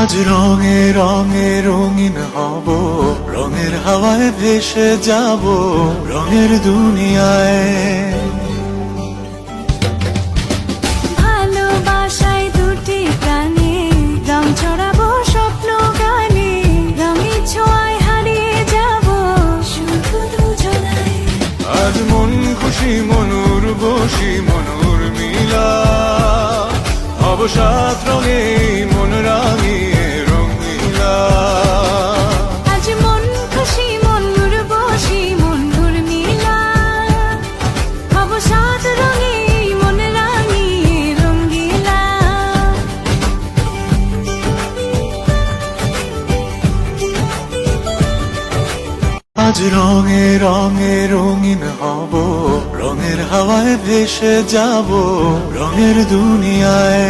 আজ রঙে রঙে রঙিন হব, রঙের হাওয়ায় ভেসে যাব রঙের দুনিয়ায়। ভালোবাসায় দুটি প্রাণে রং ছড়াবো স্বপ্ন গানে, রঙের ছোঁয়ায় হারিয়ে যাব শুধু দুজনায়। আজ মন খুশি মনুর বসি মনুর মিলা, হব সাত রঙে মন রাঙিয়ে রঙিলা। আজ মন খুশি মনুর বসি মনুর মিলা, হব সাত রঙে মন রাঙিয়ে রঙ্গিলা। আজ রঙে রঙে রঙিন হব, রঙের হাওয়ায় ভেসে যাব রঙের দুনিয়ায়।